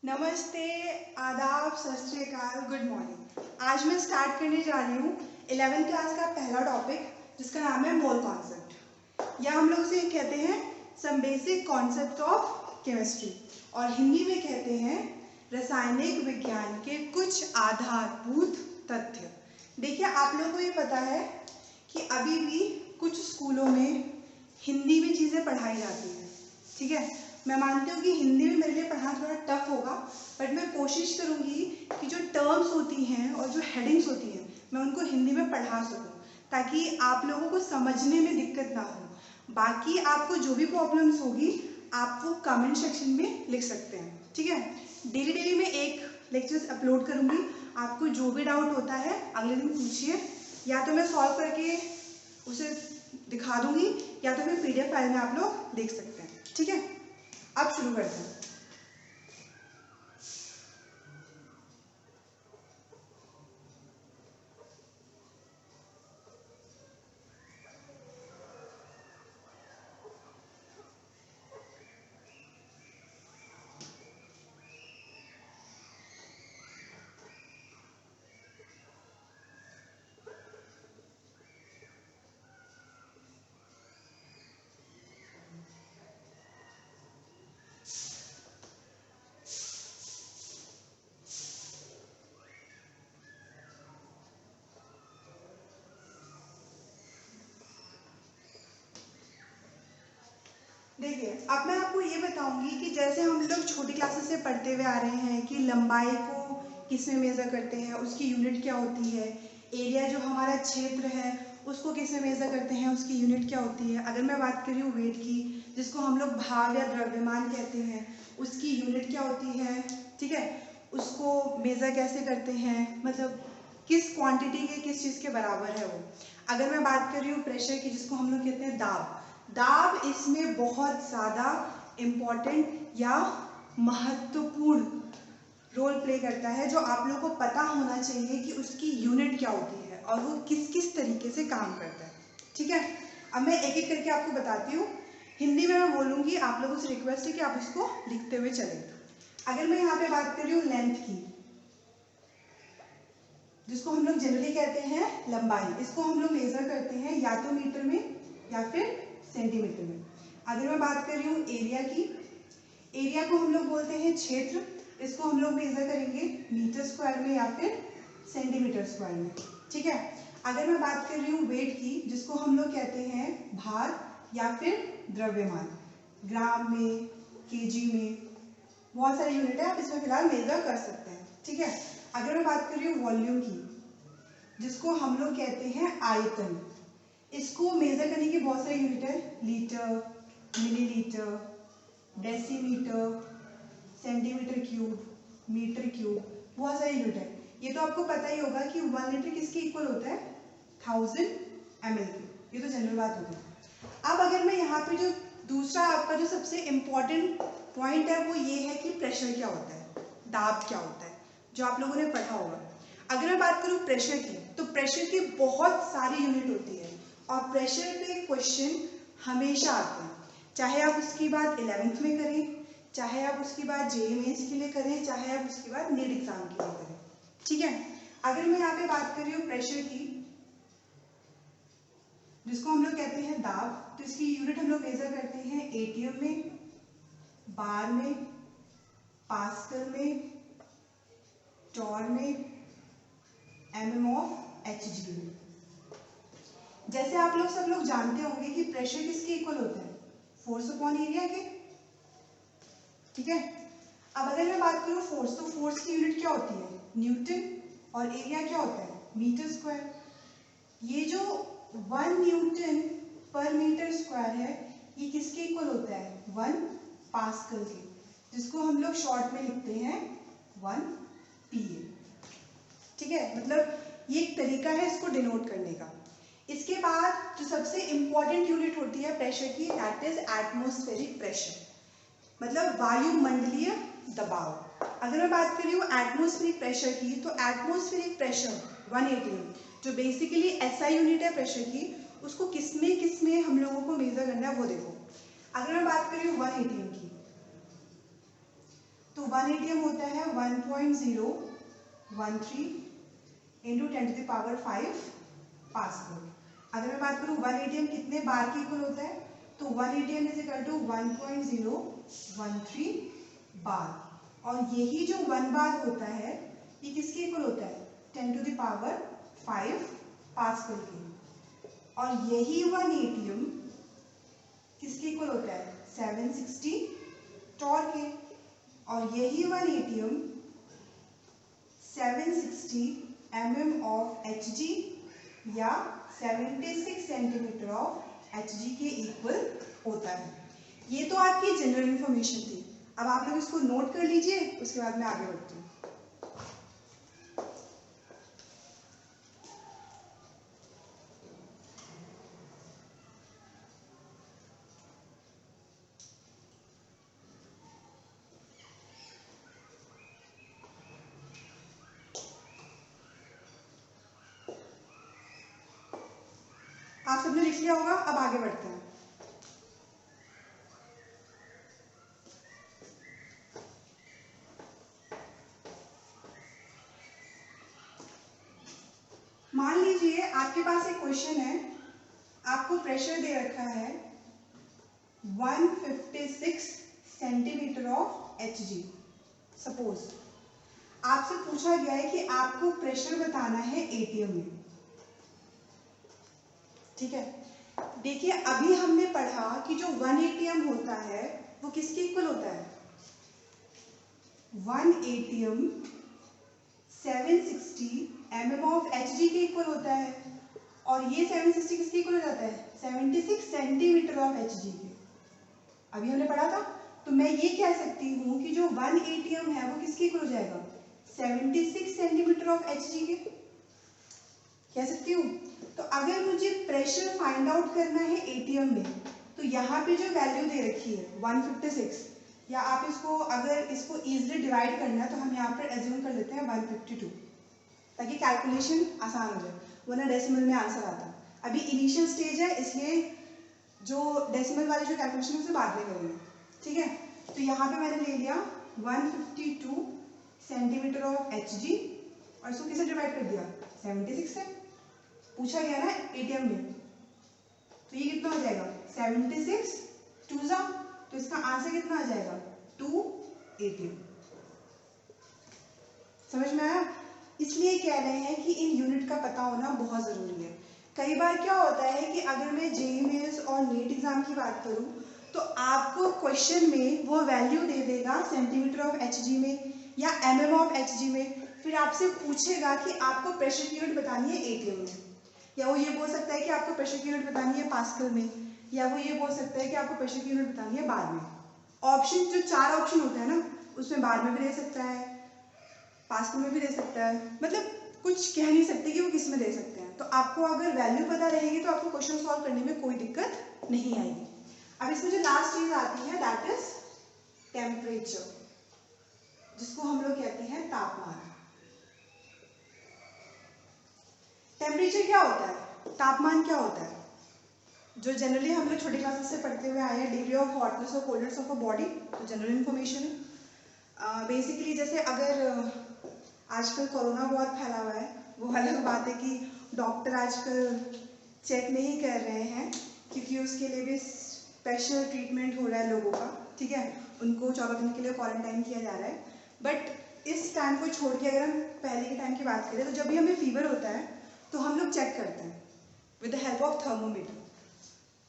नमस्ते, आदाब, सत श्री अकाल, गुड मॉर्निंग। आज मैं स्टार्ट करने जा रही हूँ 11th क्लास का पहला टॉपिक जिसका नाम है मोल कॉन्सेप्ट, या हम लोग उसे कहते हैं some basic concept of chemistry, और हिंदी में कहते हैं रासायनिक विज्ञान के कुछ आधारभूत तथ्य। देखिए, आप लोगों को ये पता है कि अभी भी कुछ स्कूलों में हिंदी में चीज़ें पढ़ाई जाती हैं, ठीक है। मैं मानती हूँ कि हिंदी में मेरे लिए पढ़ाना थोड़ा टफ होगा, बट मैं कोशिश करूँगी कि जो टर्म्स होती हैं और जो हेडिंग्स होती हैं मैं उनको हिंदी में पढ़ा सकूँ, ताकि आप लोगों को समझने में दिक्कत ना हो। बाकी आपको जो भी प्रॉब्लम्स होगी आप वो कमेंट सेक्शन में लिख सकते हैं, ठीक है। डेली मैं एक लेक्चर्स अपलोड करूँगी, आपको जो भी डाउट होता है अगले दिन पूछिए, या तो मैं सॉल्व करके उसे दिखा दूँगी या तो फिर PDF फाइल में आप लोग देख सकते हैं, ठीक है। अब शुरू करते हैं। देखिए, अब मैं आपको ये बताऊंगी कि जैसे हम लोग छोटी क्लासेस से पढ़ते हुए आ रहे हैं कि लंबाई को किस में मेज़र करते हैं, उसकी यूनिट क्या होती है, एरिया जो हमारा क्षेत्र है उसको किस में मेज़र करते हैं, उसकी यूनिट क्या होती है। अगर मैं बात कर रही हूँ वेट की, जिसको हम लोग भार या द्रव्यमान कहते हैं, उसकी यूनिट क्या होती है, ठीक है। उसको मेज़र कैसे करते हैं, मतलब किस क्वांटिटी के किस चीज़ के बराबर है वो। अगर मैं बात कर रही हूँ प्रेशर की, जिसको हम लोग कहते हैं दाब, दाब इसमें बहुत ज़्यादा इम्पॉर्टेंट या महत्वपूर्ण रोल प्ले करता है, जो आप लोगों को पता होना चाहिए कि उसकी यूनिट क्या होती है और वो किस किस तरीके से काम करता है, ठीक है। अब मैं एक एक करके आपको बताती हूँ। हिंदी में मैं बोलूँगी, आप लोगों से रिक्वेस्ट है कि आप इसको लिखते हुए चलें। अगर मैं यहाँ पे बात कर रही हूँ लेंथ की, जिसको हम लोग जनरली कहते हैं लंबाई, इसको हम लोग मेजर करते हैं या तो मीटर में या फिर सेंटीमीटर में। अगर मैं बात कर रही हूँ एरिया की, एरिया को हम लोग बोलते हैं क्षेत्र, इसको हम लोग मेजर करेंगे मीटर स्क्वायर में या फिर सेंटीमीटर स्क्वायर में, ठीक है। अगर मैं बात कर रही हूँ वेट की, जिसको हम लोग कहते हैं भार या फिर द्रव्यमान, ग्राम में, केजी में, बहुत सारी यूनिट है, आप इसमें फिलहाल मेजर कर सकते हैं, ठीक है। अगर मैं बात कर रही हूँ वॉल्यूम की, जिसको हम लोग कहते हैं आयतन, इसको मेजर करने की बहुत सारी यूनिट है, litre, millilitre, decimetre, centimetre cube, metre cube, बहुत सारी यूनिट है। ये तो आपको पता ही होगा कि 1 लीटर किसके इक्वल होता है, 1000 ml के, ये तो जनरल बात होती है। अब अगर मैं यहाँ पे जो दूसरा आपका जो सबसे इम्पोर्टेंट पॉइंट है वो ये है कि प्रेशर क्या होता है, दाब क्या होता है, जो आप लोगों ने पढ़ा होगा। अगर मैं बात करूँ प्रेशर की, तो प्रेशर की बहुत सारी यूनिट होती है और प्रेशर पे क्वेश्चन हमेशा आते हैं, चाहे आप उसकी बात 11th में करें, चाहे आप उसकी बात JEE मेंस के लिए करें, चाहे आप उसकी बात नीट एग्जाम के लिए करें, ठीक है। अगर मैं यहाँ पे बात कर रही हूँ प्रेशर की, जिसको हम लोग कहते हैं दाब, तो इसकी यूनिट हम लोग मेजर करते हैं ATM में, बार में, पास्कल में, टॉर में, mm ऑफ Hg में। जैसे आप लोग सब लोग जानते होंगे कि प्रेशर किसके इक्वल होता है, फोर्स अपॉन एरिया के, ठीक है। अब अगर मैं बात करूँ फोर्स, तो फोर्स की यूनिट क्या होती है, न्यूटन, और एरिया क्या होता है, मीटर स्क्वायर। ये जो 1 न्यूटन पर मीटर स्क्वायर है, ये किसके इक्वल होता है, 1 पास्कल के, जिसको हम लोग शॉर्ट में लिखते हैं 1 PA, ठीक है। मतलब ये एक तरीका है इसको डिनोट करने का। इसके बाद जो सबसे इंपॉर्टेंट यूनिट होती है प्रेशर की, दैट इज एटमॉस्फेरिक प्रेशर, मतलब वायुमंडलीय दबाव। अगर मैं बात कर रही हूँ एटमॉस्फेरिक प्रेशर की, तो एटमॉस्फेरिक प्रेशर 1 ATM, जो बेसिकली SI यूनिट है प्रेशर की, उसको किसमें हम लोगों को मेजर करना है वो देखो। अगर मैं बात कर रही हूँ 1 ATM की, तो 1 atm होता है 1.013 इंटू 10⁵ पास्कल। अगर मैं बात करूँ 1 atm कितने बार के इक्वल होता है, तो 1 atm इज इक्वल टू 1.013 बार। और यही जो 1 बार होता है ये किसके इक्वल होता है, 10⁵ पास्कल के। और यही 1 atm किसके इक्वल होता है, 760 टॉर के। और यही 1 atm 760 mm ऑफ Hg या 76 सेंटीमीटर ऑफ Hg के इक्वल होता है। ये तो आपकी जनरल इंफॉर्मेशन थी। अब आप लोग इसको नोट कर लीजिए, उसके बाद मैं आगे बढ़ती हूँ। आप सबने लिख लिया होगा, अब आगे बढ़ते हैं। मान लीजिए आपके पास एक क्वेश्चन है, आपको प्रेशर दे रखा है 156 सेंटीमीटर ऑफ Hg। सपोज आपसे पूछा गया है कि आपको प्रेशर बताना है एटीएम में। ठीक है, देखिए अभी हमने पढ़ा कि जो 1 atm होता है वो किसके इक्वल होता है, 1 atm 760 mm ऑफ Hg के इक्वल होता है। और ये 760 किसके इक्वल हो जाता है, 76 सेंटीमीटर ऑफ Hg के। अभी हमने पढ़ा था। तो मैं ये कह सकती हूँ कि जो 1 atm है वो किसके इक्वल हो जाएगा, 76 सेंटीमीटर ऑफ Hg के, कह सकती हूँ। तो अगर मुझे प्रेशर फाइंड आउट करना है एटीएम में, तो यहाँ पे जो वैल्यू दे रखी है 156, या आप इसको अगर इसको इजीली डिवाइड करना है तो हम यहाँ पर एज्यूम कर लेते हैं 152, ताकि कैलकुलेशन आसान हो जाए, वरना डेसिमल में आंसर आता। अभी इनिशियल स्टेज है, इसलिए जो डेसिमल वाली जो कैलकुलेशन है उसे बाद में करेंगे। ठीक है, तो यहाँ पे मैंने ले लिया 152 सेंटीमीटर ऑफ Hg और इसको किसे डिवाइड कर दिया, 76 से। पूछा गया ना एटीएम में, तो ये कितना हो जाएगा, 76 2 जा, तो इसका आंसर कितना आ जाएगा, 2 atm। समझ में आया? इसलिए कह रहे हैं कि इन यूनिट का पता होना बहुत जरूरी है। कई बार क्या होता है कि अगर मैं जेईई मेंस और नीट एग्जाम की बात करूं तो आपको क्वेश्चन में वो वैल्यू दे देगा सेंटीमीटर ऑफ Hg में या mm ऑफ Hg में, फिर आपसे पूछेगा कि आपको प्रेशर की यूनिट बतानी है एटीएम में, या वो ये बोल सकता है कि आपको प्रेशर की यूनिट बतानी है पास्कल में, या वो ये बोल सकता है कि आपको प्रेशर की यूनिट बतानी है बार में। ऑप्शन जो 4 ऑप्शन होता है ना, उसमें बार में भी दे सकता है, पास्कल में भी दे सकता है, मतलब कुछ कह नहीं सकते कि वो किस में दे सकते हैं। तो आपको अगर वैल्यू पता रहेगी तो आपको क्वेश्चन सॉल्व करने में कोई दिक्कत नहीं आएगी। अब इसमें जो लास्ट चीज आती है दैट इज टेम्परेचर, जिसको हम लोग कहते हैं तापमान। टेम्परेचर क्या होता है, तापमान क्या होता है, जो जनरली हम लोग छोटी क्लासेस से पढ़ते हुए आए हैं, डिग्री ऑफ हॉटनेस और कोल्डनेस ऑफ अ बॉडी, तो जनरल इन्फॉर्मेशन है। बेसिकली जैसे अगर आजकल कोरोना बहुत फैला हुआ है, वो अलग बात है कि डॉक्टर आजकल चेक नहीं कर रहे हैं, क्योंकि उसके लिए भी स्पेशल ट्रीटमेंट हो रहा है लोगों का। ठीक है, उनको 14 दिन के लिए क्वारंटाइन किया जा रहा है। बट इस टाइम को छोड़ के अगर हम पहले के टाइम की बात करें तो जब भी हमें फीवर होता है तो हम लोग चेक करते हैं with the help of thermometer.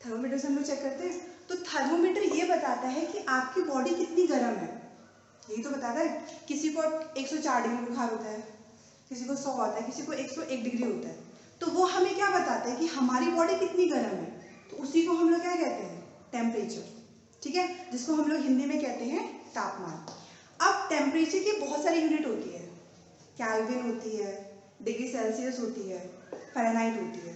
Thermometer से हम लोग चेक करते हैं, तो थर्मोमीटर ये बताता है कि आपकी बॉडी कितनी गर्म है, यही तो बताता है। किसी को 104 डिग्री बुखार होता है, किसी को 100 होता है, किसी को 101 डिग्री होता है, तो वो हमें क्या बताता है कि हमारी बॉडी कितनी गर्म है, तो उसी को हम लोग क्या कहते हैं, टेम्परेचर। ठीक है, जिसको हम लोग हिंदी में कहते हैं तापमान। अब टेम्परेचर की बहुत सारी यूनिट होती है, केल्विन होती है, डिग्री सेल्सियस होती है, फ़ारेनहाइट होती है।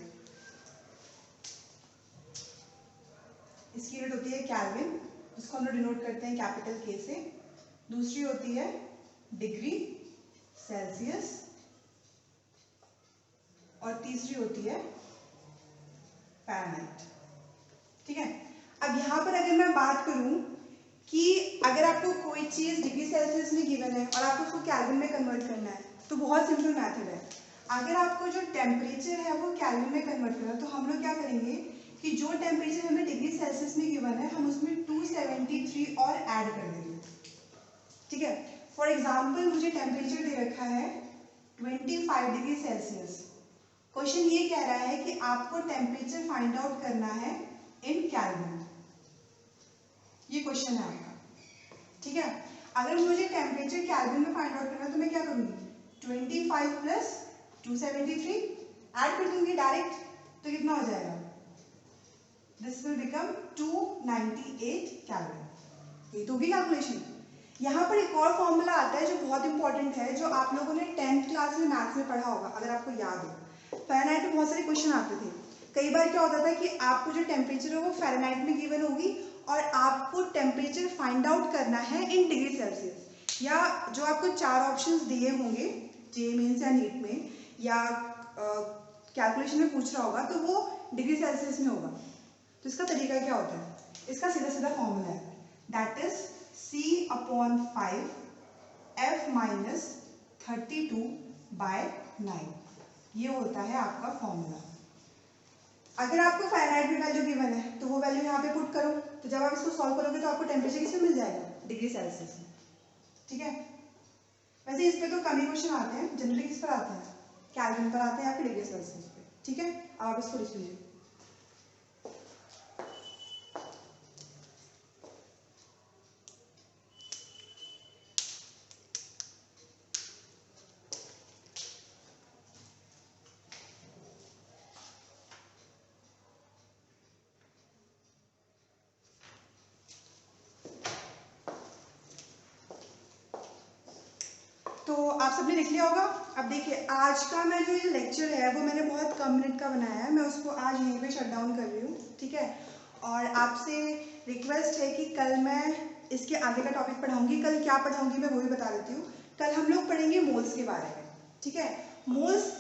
इसकी यूनिट होती है केल्विन, जिसको हम लोग डिनोट करते हैं कैपिटल के से। दूसरी होती है डिग्री सेल्सियस, और तीसरी होती है फ़ारेनहाइट। ठीक है, अब यहाँ पर अगर मैं बात करूं कि अगर आपको कोई चीज़ डिग्री सेल्सियस में गिवन है और आपको उसको केल्विन में कन्वर्ट करना है तो बहुत सिंपल मेथड है। अगर आपको जो टेम्परेचर है वो केल्विन में कन्वर्ट करना है तो हम लोग क्या करेंगे कि जो टेम्परेचर हमें डिग्री सेल्सियस में गिवन है हम उसमें 273 और ऐड कर देंगे। ठीक है, फॉर एग्जाम्पल मुझे टेम्परेचर दे रखा है 25 डिग्री सेल्सियस। क्वेश्चन ये कह रहा है कि आपको टेम्परेचर फाइंड आउट करना है इन केल्विन। ये क्वेश्चन है आपका। ठीक है, अगर मुझे टेम्परेचर केल्विन में फाइंड आउट करना है तो मैं क्या करूंगी 25 प्लस 273 ऐड कर दूंगी डायरेक्ट, तो कितना हो जाएगा, दिस विल बिकम 298 केल्विन। ये तो होगी कैलकुलेशन। यहाँ पर एक और फॉर्मूला आता है जो बहुत इंपॉर्टेंट है, जो आप लोगों ने 10th क्लास में मैथ्स में पढ़ा होगा अगर आपको याद हो। फ़ारेनहाइट में बहुत सारे क्वेश्चन आते थे। कई बार क्या होता था कि आपको जो टेम्परेचर है वो फ़ारेनहाइट में गिवन होगी और आपको टेम्परेचर फाइंड आउट करना है इन डिग्री सेल्सियस, या जो आपको 4 ऑप्शंस दिए होंगे जे मेंस या नीट में या कैलकुलेशन में पूछ रहा होगा तो वो डिग्री सेल्सियस में होगा। तो इसका तरीका क्या होता है, इसका सीधा सीधा फॉर्मूला है, that is C/5 F minus 32/9। ये होता है आपका फॉर्मूला। अगर आपको फ़ारेनहाइट में वैल्यू गिवन है तो वो वैल्यू यहाँ पे पुट करो, तो जब आप इसको सॉल्व करोगे तो आपको टेम्परेचर किसमें मिल जाएगा, डिग्री सेल्सियस में। ठीक है, वैसे इस पे तो कम ही क्वेश्चन आते हैं, जनरली किस पर आते हैं, केल्विन पर आते हैं या फिर डिग्री सेल्सियस पे। ठीक है, अब आप इसको लिख लीजिए। तो आप सबने लिख लिया होगा। अब देखिए, आज का मैं जो ये लेक्चर है वो मैंने बहुत कम मिनट का बनाया है, मैं उसको आज यहीं पे शट डाउन कर रही हूँ। ठीक है, और आपसे रिक्वेस्ट है कि कल मैं इसके आगे का टॉपिक पढ़ाऊंगी। कल क्या पढ़ाऊंगी मैं वो भी बता देती हूँ। कल हम लोग पढ़ेंगे मोल्स के बारे में। ठीक है, मोल्स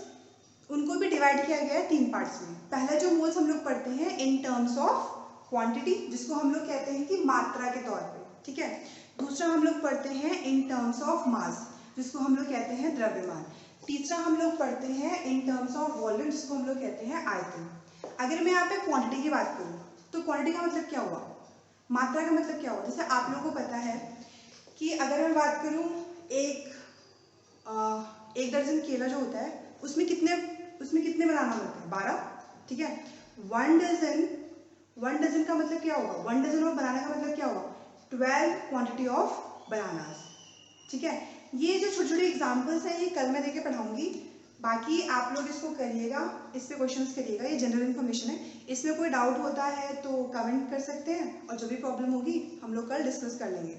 उनको भी डिवाइड किया गया है 3 पार्ट्स में। पहला जो मोल्स हम लोग पढ़ते हैं इन टर्म्स ऑफ क्वांटिटी, जिसको हम लोग कहते हैं कि मात्रा के तौर पे। ठीक है, दूसरा हम लोग पढ़ते हैं इन टर्म्स ऑफ मास, जिसको हम लोग कहते हैं द्रव्यमान। तीसरा हम लोग पढ़ते हैं इन टर्म्स ऑफ वॉल्यूम, जिसको हम लोग कहते हैं आयतन। अगर मैं यहाँ पे क्वांटिटी की बात करूँ तो क्वांटिटी का मतलब क्या हुआ, मात्रा का मतलब क्या हुआ। जैसे आप लोगों को पता है कि अगर मैं बात करूँ एक दर्जन केला जो होता है उसमें कितने बनाना होता है, 12। ठीक है, 1 डजन का मतलब क्या होगा, 1 डजन ऑफ बनाना का मतलब क्या होगा, 12 क्वांटिटी ऑफ बनानास। ठीक है, ये जो छोटे छोटे एग्जाम्पल्स हैं ये कल मैं देके पढ़ाऊंगी। बाकी आप लोग इसको करिएगा, इस पे क्वेश्चंस करिएगा, ये जनरल इन्फॉर्मेशन है। इसमें कोई डाउट होता है तो कमेंट कर सकते हैं, और जो भी प्रॉब्लम होगी हम लोग कल डिस्कस कर लेंगे।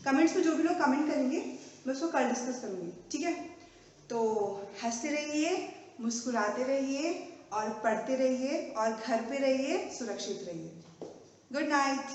कमेंट्स में जो भी लोग कमेंट करेंगे मैं उसको कल डिस्कस करूँगी। ठीक है, तो हंसते रहिए, मुस्कुराते रहिए और पढ़ते रहिए और घर पे रहिए, सुरक्षित रहिए। Good night.